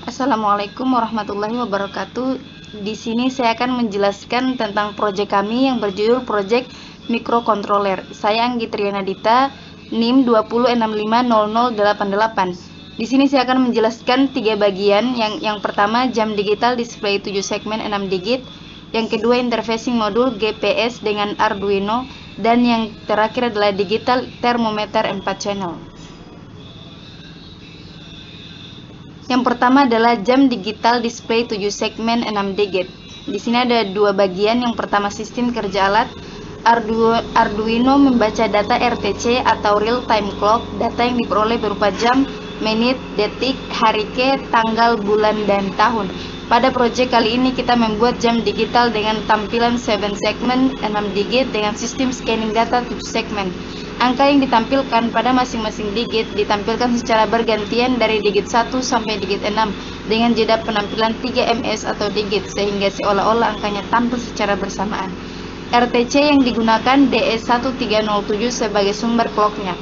Assalamualaikum warahmatullahi wabarakatuh. Di sini saya akan menjelaskan tentang proyek kami yang berjudul Proyek Mikrokontroler. Saya Anggi Triana Dita, NIM 20650088. Di sini saya akan menjelaskan 3 bagian. Yang pertama, jam digital display 7 segmen 6 digit. Yang kedua, interfacing modul GPS dengan Arduino. Dan yang terakhir adalah digital thermometer 4 channel. Yang pertama adalah jam digital display 7 segmen 6 digit. Di sini ada 2 bagian. Yang pertama, sistem kerja alat. Arduino membaca data RTC atau real time clock. Data yang diperoleh berupa jam, menit, detik, hari ke, tanggal, bulan, dan tahun. Pada proyek kali ini kita membuat jam digital dengan tampilan 7 segmen 6 digit dengan sistem scanning data 7 segmen. Angka yang ditampilkan pada masing-masing digit ditampilkan secara bergantian dari digit 1 sampai digit 6 dengan jeda penampilan 3 ms atau digit, sehingga seolah-olah angkanya tampil secara bersamaan. RTC yang digunakan DS1307 sebagai sumber clocknya.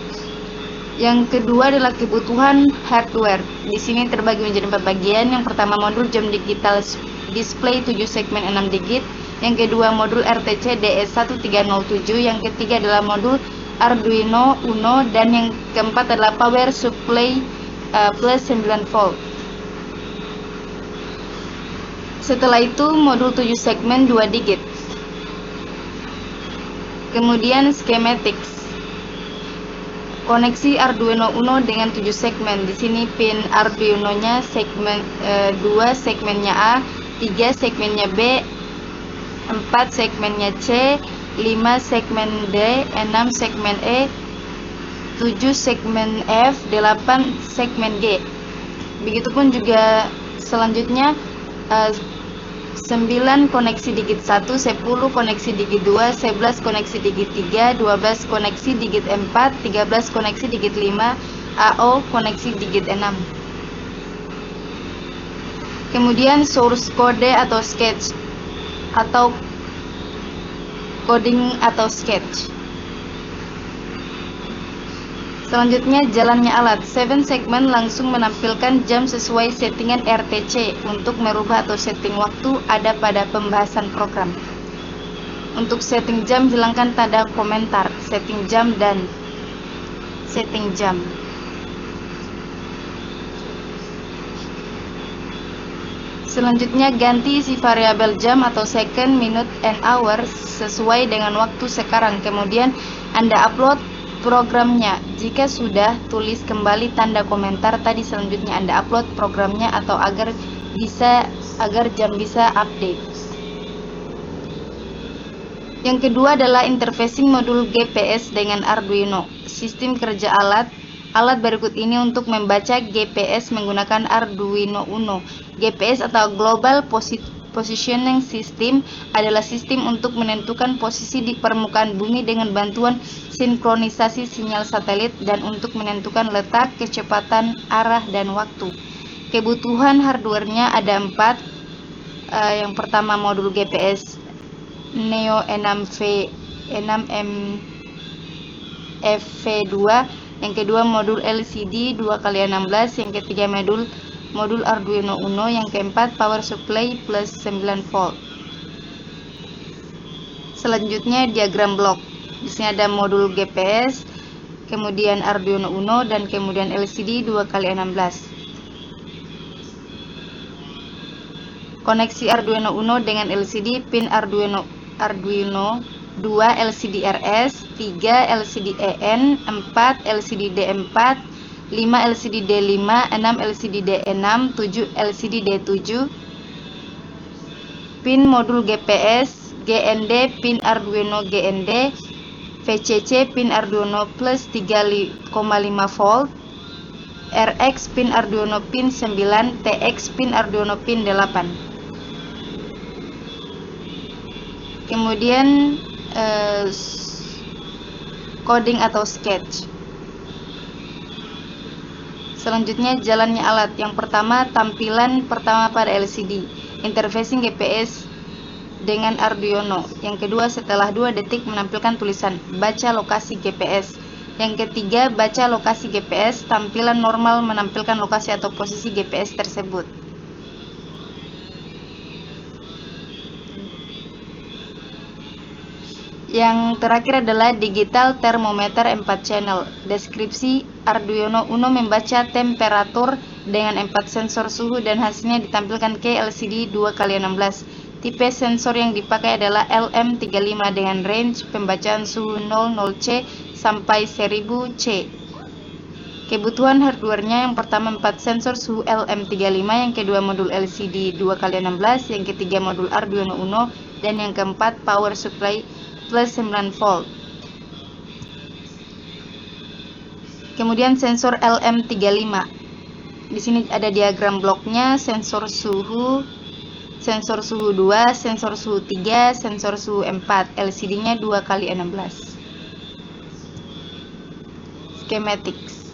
Yang kedua adalah kebutuhan hardware. Di sini terbagi menjadi 4 bagian. Yang pertama, modul jam digital display 7 segmen 6 digit. Yang kedua, modul RTC DS1307. Yang ketiga adalah modul Arduino Uno, dan yang keempat adalah power supply plus 9 volt. Setelah itu, modul 7 segmen 2 digit. Kemudian schematics. Koneksi Arduino Uno dengan 7 segmen. Di sini pin Arduino-nya segmen 2 segmennya A, 3 segmennya B, 4 segmennya C, 5 segmen D, 6 segmen E, 7 segmen F, 8 segmen G. Begitupun juga selanjutnya 9 koneksi digit 1, 10 koneksi digit 2, 11 koneksi digit 3, 12 koneksi digit 4, 13 koneksi digit 5, AO koneksi digit 6. Kemudian source code atau sketch atau coding atau sketch. Selanjutnya, jalannya alat. 7 segmen langsung menampilkan jam sesuai settingan RTC. Untuk merubah atau setting waktu ada pada pembahasan program. Untuk setting jam, hilangkan tanda komentar setting jam dan setting jam. Selanjutnya, ganti isi variabel jam atau second, minute, and hour sesuai dengan waktu sekarang. Kemudian Anda upload programnya. Jika sudah, tulis kembali tanda komentar tadi. Selanjutnya Anda upload programnya atau agar jam bisa update. Yang kedua adalah interfacing modul GPS dengan Arduino. Sistem kerja alat. Alat berikut ini untuk membaca GPS menggunakan Arduino Uno. GPS atau Global Positioning System adalah sistem untuk menentukan posisi di permukaan bumi dengan bantuan sinkronisasi sinyal satelit dan untuk menentukan letak, kecepatan, arah, dan waktu. Kebutuhan hardware-nya ada 4. Yang pertama, modul GPS Neo 6FV2. Yang kedua, modul LCD 2x16. Yang ketiga, modul Arduino Uno. Yang keempat, power supply plus 9 volt. Selanjutnya, diagram blok. Di sini ada modul GPS, kemudian Arduino Uno, dan kemudian LCD 2x16. Koneksi Arduino Uno dengan LCD, pin Arduino 2 LCD RS, 3 LCD EN, 4 LCD D4, 5 LCD D5, 6 LCD D6, 7 LCD D7. Pin modul GPS, GND, pin Arduino GND, VCC, pin Arduino plus 3,5 volt, RX, pin Arduino pin 9, TX, pin Arduino pin 8. Kemudian coding atau sketch. Selanjutnya, jalannya alat. Yang pertama, tampilan pertama pada LCD, interfacing GPS dengan Arduino. Yang kedua, setelah 2 detik menampilkan tulisan baca lokasi GPS. Yang ketiga, baca lokasi GPS. Tampilan normal menampilkan lokasi atau posisi GPS tersebut. Yang terakhir adalah digital thermometer 4 channel. Deskripsi: Arduino Uno membaca temperatur dengan 4 sensor suhu dan hasilnya ditampilkan ke LCD 2x16. Tipe sensor yang dipakai adalah LM35 dengan range pembacaan suhu 00C sampai 1000C. Kebutuhan hardware-nya: yang pertama 4 sensor suhu LM35, yang kedua modul LCD 2x16, yang ketiga modul Arduino Uno, dan yang keempat power supply plus 9 volt. Kemudian sensor LM35. Di sini ada diagram bloknya: sensor suhu 2, sensor suhu 3, sensor suhu 4. LCD-nya 2x16. Schematics.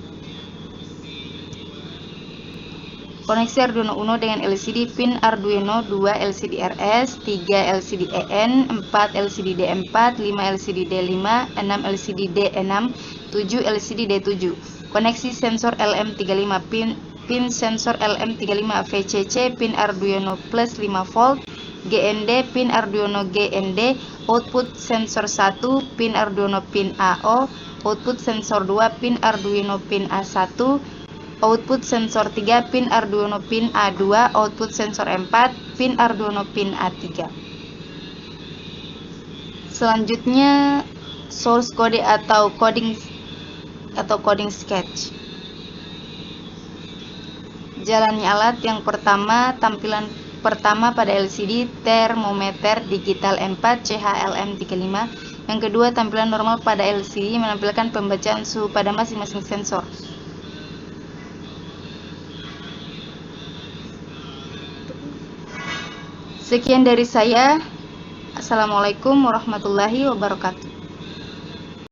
Koneksi Arduino Uno dengan LCD: pin Arduino 2 LCD RS, 3 LCD EN, 4 LCD D4, 5 LCD D5, 6 LCD D6, 7 LCD D7. Koneksi sensor LM35: pin sensor LM35 VCC, pin Arduino plus 5 volt, GND, pin Arduino GND, output sensor 1, pin Arduino pin AO, output sensor 2, pin Arduino pin A1, output sensor 3, pin Arduino pin A2, output sensor 4, pin Arduino pin A3. Selanjutnya source code atau coding sketch. Jalannya alat: yang pertama, tampilan pertama pada LCD thermometer digital 4 CHLM35. Yang kedua, tampilan normal pada LCD menampilkan pembacaan suhu pada masing-masing sensor. Sekian dari saya. Assalamualaikum warahmatullahi wabarakatuh.